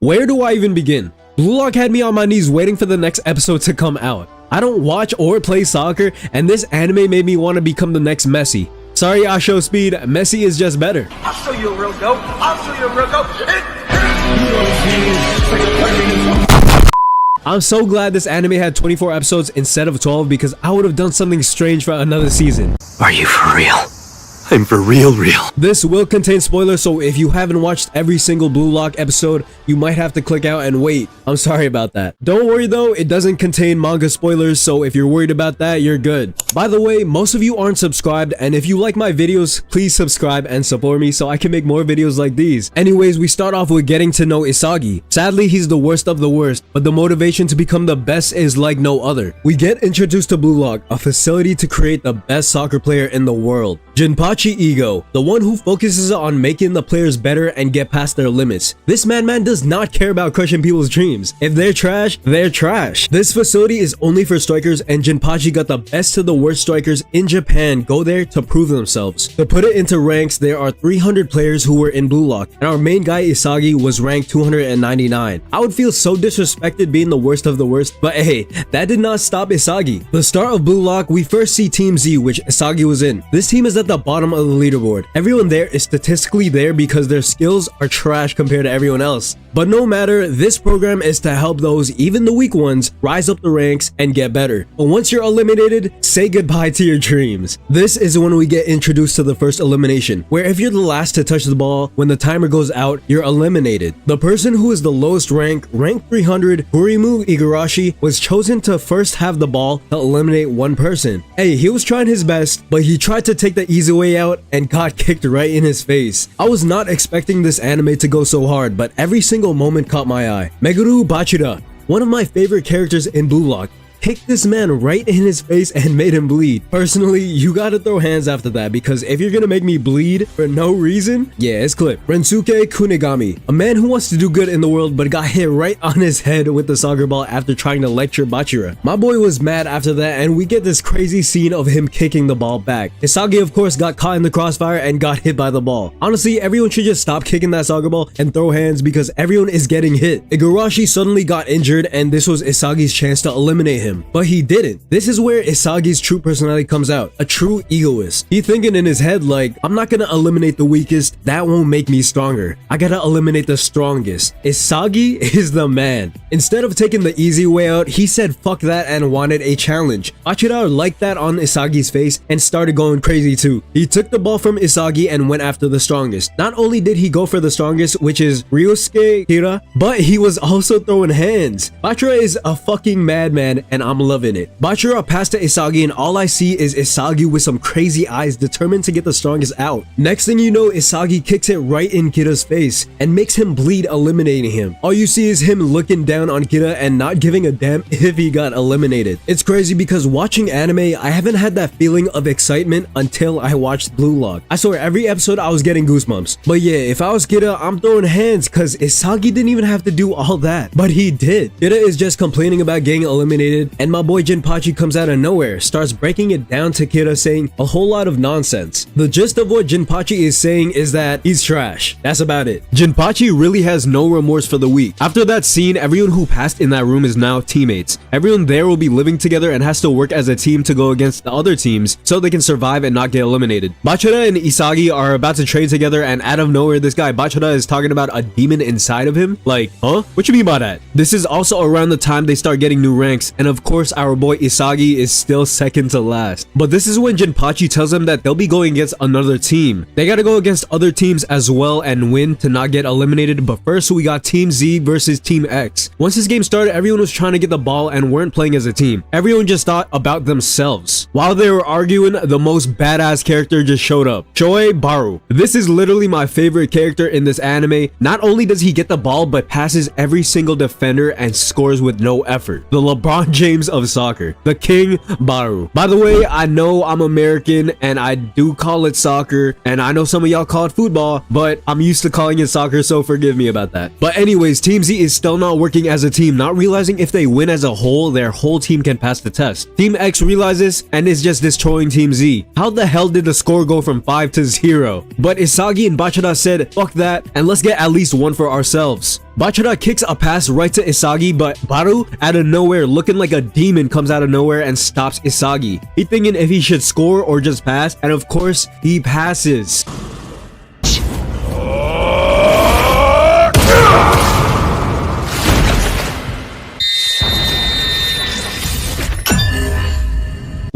Where do I even begin? Bluelock had me on my knees waiting for the next episode to come out. I don't watch or play soccer, and this anime made me want to become the next Messi. Sorry, I show speed. Messi is just better. I'll show you a real goat. I'll show you a real goat. I'm so glad this anime had 24 episodes instead of 12 because I would have done something strange for another season. Are you for real? I'm for real. This will contain spoilers, so if you haven't watched every single Bluelock episode, you might have to click out and wait. I'm sorry about that. Don't worry though, it doesn't contain manga spoilers, so if you're worried about that, you're good. By the way, most of you aren't subscribed, and if you like my videos, please subscribe and support me so I can make more videos like these. Anyways, we start off with getting to know Isagi. Sadly, he's the worst of the worst, but the motivation to become the best is like no other. We get introduced to Bluelock, a facility to create the best soccer player in the world. Jinpachi Ego, the one who focuses on making the players better and get past their limits. This madman does not care about crushing people's dreams. If they're trash, they're trash. This facility is only for strikers, and Jinpachi got the best to the worst strikers in Japan go there to prove themselves. To put it into ranks, there are 300 players who were in Bluelock, and our main guy Isagi was ranked 299. I would feel so disrespected being the worst of the worst, but hey, that did not stop Isagi. The start of Bluelock, we first see Team Z, which Isagi was in. This team is at the bottom of the leaderboard. Everyone there is statistically there because their skills are trash compared to everyone else. But no matter, this program is to help those, even the weak ones, rise up the ranks and get better. But once you're eliminated, say goodbye to your dreams. This is when we get introduced to the first elimination, where if you're the last to touch the ball, when the timer goes out, you're eliminated. The person who is the lowest rank 300, Kurimu Igarashi, was chosen to first have the ball to eliminate one person. Hey, he was trying his best, but he tried to take the easy way out and got kicked right in his face. I was not expecting this anime to go so hard, but every single moment caught my eye. Meguru Bachira, one of my favorite characters in Bluelock, kicked this man right in his face and made him bleed. Personally, you gotta throw hands after that, because if you're gonna make me bleed for no reason, yeah, it's clip. Rensuke Kunigami, a man who wants to do good in the world but got hit right on his head with the soccer ball after trying to lecture Bachira. My boy was mad after that, and we get this crazy scene of him kicking the ball back. Isagi of course got caught in the crossfire and got hit by the ball. Honestly, everyone should just stop kicking that soccer ball and throw hands because everyone is getting hit. Igarashi suddenly got injured, and this was Isagi's chance to eliminate him. But he didn't. This is where Isagi's true personality comes out, a true egoist. He thinking in his head like, I'm not gonna eliminate the weakest, that won't make me stronger. I gotta eliminate the strongest. Isagi is the man. Instead of taking the easy way out, he said fuck that and wanted a challenge. Bachira liked that on Isagi's face and started going crazy too. He took the ball from Isagi and went after the strongest. Not only did he go for the strongest, which is Ryosuke Kira, but he was also throwing hands. Bachira is a fucking madman, and I'm loving it. Bachira passed to Isagi, and all I see is Isagi with some crazy eyes determined to get the strongest out. Next thing you know, Isagi kicks it right in Kira's face and makes him bleed, eliminating him. All you see is him looking down on Kira and not giving a damn if he got eliminated. It's crazy because watching anime, I haven't had that feeling of excitement until I watched Bluelock. I swear every episode I was getting goosebumps. But yeah, if I was Kira, I'm throwing hands because Isagi didn't even have to do all that. But he did. Kira is just complaining about getting eliminated, and my boy Jinpachi comes out of nowhere, starts breaking it down to Kira, saying a whole lot of nonsense. The gist of what Jinpachi is saying is that he's trash. That's about it. Jinpachi really has no remorse for the weak. After that scene, everyone who passed in that room is now teammates. Everyone there will be living together and has to work as a team to go against the other teams so they can survive and not get eliminated. Bachira and Isagi are about to train together, and out of nowhere, this guy Bachira is talking about a demon inside of him. Like, huh? What you mean by that? This is also around the time they start getting new ranks, and of course our boy Isagi is still second to last. But this is when Jinpachi tells them that they'll be going against another team. They gotta go against other teams as well and win to not get eliminated. But first we got Team Z versus Team X. Once this game started, everyone was trying to get the ball and weren't playing as a team. Everyone just thought about themselves. While they were arguing, the most badass character just showed up. Shoei Baru. This is literally my favorite character in this anime. Not only does he get the ball, but passes every single defender and scores with no effort. The LeBron James of soccer. The King Baru. By the way, I know I'm American and I do call it soccer, and I know some of y'all call it football, but I'm used to calling it soccer, so forgive me about that. But anyways, Team Z is still not working as a team, not realizing if they win as a whole, their whole team can pass the test. Team X realizes and is just destroying Team Z. How the hell did the score go from 5 to 0? But Isagi and Bachira said, fuck that, and let's get at least one for ourselves. Bachara kicks a pass right to Isagi, but Baru, out of nowhere, looking like a demon, comes out of nowhere and stops Isagi. He thinking if he should score or just pass, and of course, he passes.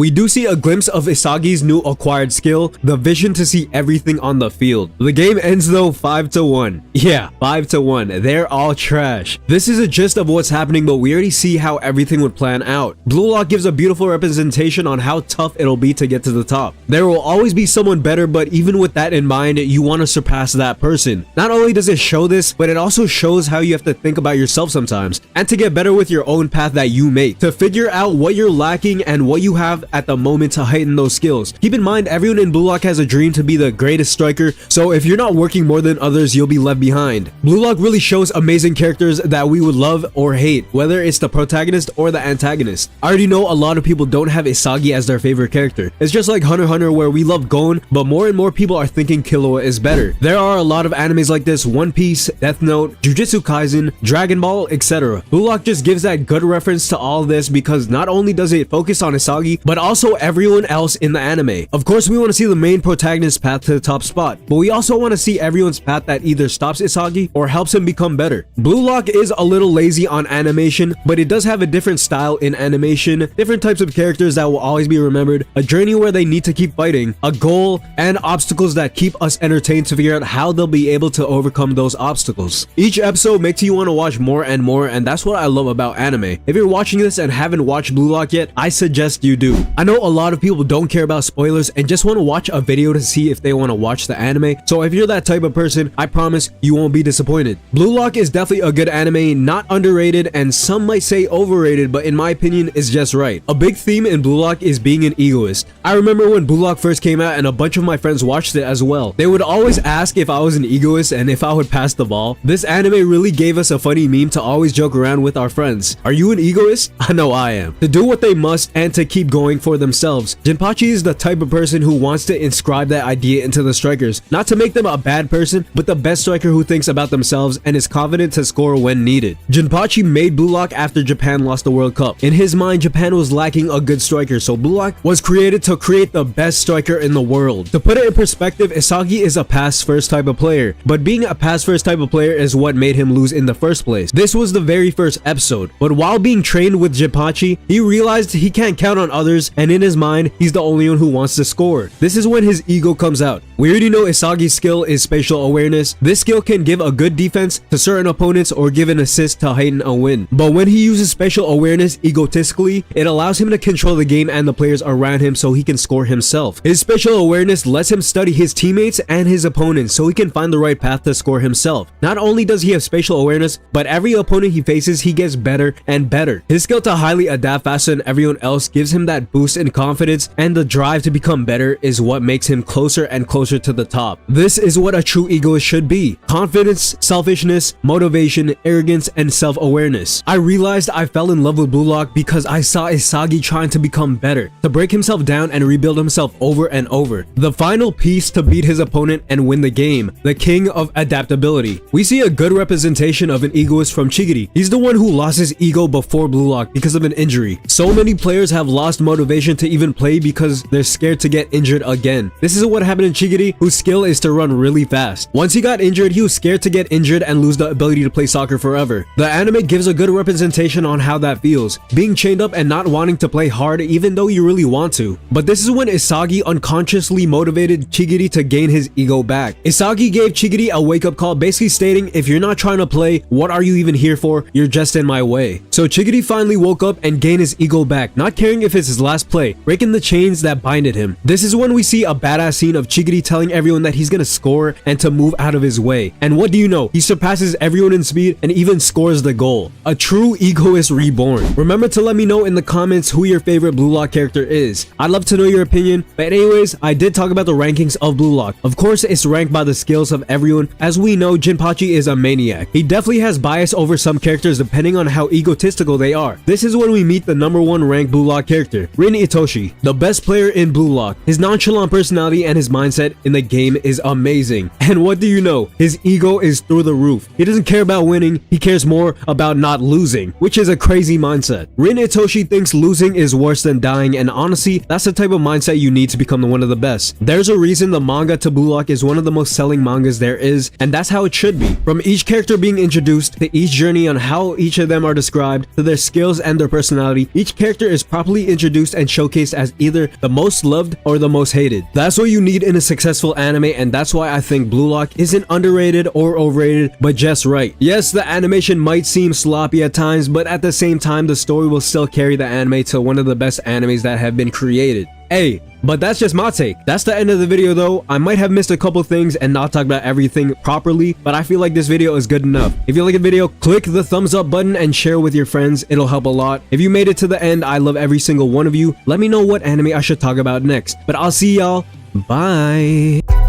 We do see a glimpse of Isagi's new acquired skill, the vision to see everything on the field. The game ends though 5-1. Yeah, 5-1. They're all trash. This is a gist of what's happening, but we already see how everything would plan out. Bluelock gives a beautiful representation on how tough it'll be to get to the top. There will always be someone better, but even with that in mind, you want to surpass that person. Not only does it show this, but it also shows how you have to think about yourself sometimes, and to get better with your own path that you make, to figure out what you're lacking and what you have at the moment to heighten those skills. Keep in mind, everyone in Bluelock has a dream to be the greatest striker, so if you're not working more than others, you'll be left behind. Bluelock really shows amazing characters that we would love or hate, whether it's the protagonist or the antagonist. I already know a lot of people don't have Isagi as their favorite character. It's just like Hunter x Hunter, where we love Gon, but more and more people are thinking Killua is better. There are a lot of animes like this: One Piece, Death Note, Jujutsu Kaisen, Dragon Ball, etc. Bluelock just gives that good reference to all this because not only does it focus on Isagi, but also everyone else in the anime. Of course, we want to see the main protagonist's path to the top spot, but we also want to see everyone's path that either stops Isagi or helps him become better. Bluelock is a little lazy on animation, but it does have a different style in animation, different types of characters that will always be remembered, a journey where they need to keep fighting, a goal, and obstacles that keep us entertained to figure out how they'll be able to overcome those obstacles. Each episode makes you want to watch more and more, and that's what I love about anime. If you're watching this and haven't watched Bluelock yet, I suggest you do. I know a lot of people don't care about spoilers and just want to watch a video to see if they want to watch the anime, so if you're that type of person, I promise you won't be disappointed. Bluelock is definitely a good anime, not underrated, and some might say overrated, but in my opinion, is just right. A big theme in Bluelock is being an egoist. I remember when Bluelock first came out and a bunch of my friends watched it as well. They would always ask if I was an egoist and if I would pass the ball. This anime really gave us a funny meme to always joke around with our friends. Are you an egoist? I know I am. To do what they must and to keep going for themselves. Jinpachi is the type of person who wants to inscribe that idea into the strikers, not to make them a bad person, but the best striker who thinks about themselves and is confident to score when needed. Jinpachi made Bluelock after Japan lost the World Cup. In his mind, Japan was lacking a good striker, so Bluelock was created to create the best striker in the world. To put it in perspective, Isagi is a pass-first type of player, but being a pass-first type of player is what made him lose in the first place. This was the very first episode, but while being trained with Jinpachi, he realized he can't count on others, and in his mind, he's the only one who wants to score. This is when his ego comes out. We already know Isagi's skill is spatial awareness. This skill can give a good defense to certain opponents or give an assist to heighten a win. But when he uses spatial awareness egotistically, it allows him to control the game and the players around him so he can score himself. His spatial awareness lets him study his teammates and his opponents so he can find the right path to score himself. Not only does he have spatial awareness, but every opponent he faces, he gets better and better. His skill to highly adapt faster than everyone else gives him that boost in confidence, and the drive to become better is what makes him closer and closer to the top. This is what a true egoist should be: confidence, selfishness, motivation, arrogance, and self-awareness. I realized I fell in love with Bluelock because I saw Isagi trying to become better, to break himself down and rebuild himself over and over. The final piece to beat his opponent and win the game, the king of adaptability. We see a good representation of an egoist from Chigiri. He's the one who lost his ego before Bluelock because of an injury. So many players have lost motivation to even play because they're scared to get injured again. This is what happened in Chigiri, whose skill is to run really fast. Once he got injured, he was scared to get injured and lose the ability to play soccer forever. The anime gives a good representation on how that feels, being chained up and not wanting to play hard even though you really want to. But this is when Isagi unconsciously motivated Chigiri to gain his ego back. Isagi gave Chigiri a wake-up call, basically stating, if you're not trying to play, what are you even here for? You're just in my way. So Chigiri finally woke up and gained his ego back, not caring if it's his last play, breaking the chains that binded him. This is when we see a badass scene of Chigiri telling everyone that he's gonna score and to move out of his way. And what do you know? He surpasses everyone in speed and even scores the goal. A true egoist reborn. Remember to let me know in the comments who your favorite Bluelock character is. I'd love to know your opinion, but anyways, I did talk about the rankings of Bluelock. Of course, it's ranked by the skills of everyone. As we know, Jinpachi is a maniac. He definitely has bias over some characters depending on how egotistical they are. This is when we meet the #1 ranked Bluelock character, Rin Itoshi, the best player in Blue Lock. His nonchalant personality and his mindset in the game is amazing. And what do you know? His ego is through the roof. He doesn't care about winning, he cares more about not losing, which is a crazy mindset. Rin Itoshi thinks losing is worse than dying, and honestly, that's the type of mindset you need to become one of the best. There's a reason the manga to Blue Lock is one of the most selling mangas there is, and that's how it should be. From each character being introduced, to each journey on how each of them are described, to their skills and their personality, each character is properly introduced and showcased as either the most loved or the most hated. That's what you need in a successful anime, and that's why I think Blue Lock isn't underrated or overrated, but just right. Yes, the animation might seem sloppy at times, but at the same time, the story will still carry the anime to one of the best animes that have been created. Hey, but that's just my take. That's the end of the video though. I might have missed a couple things and not talked about everything properly, but I feel like this video is good enough. If you like the video, click the thumbs up button and share with your friends. It'll help a lot. If you made it to the end, I love every single one of you. Let me know what anime I should talk about next. But I'll see y'all. Bye.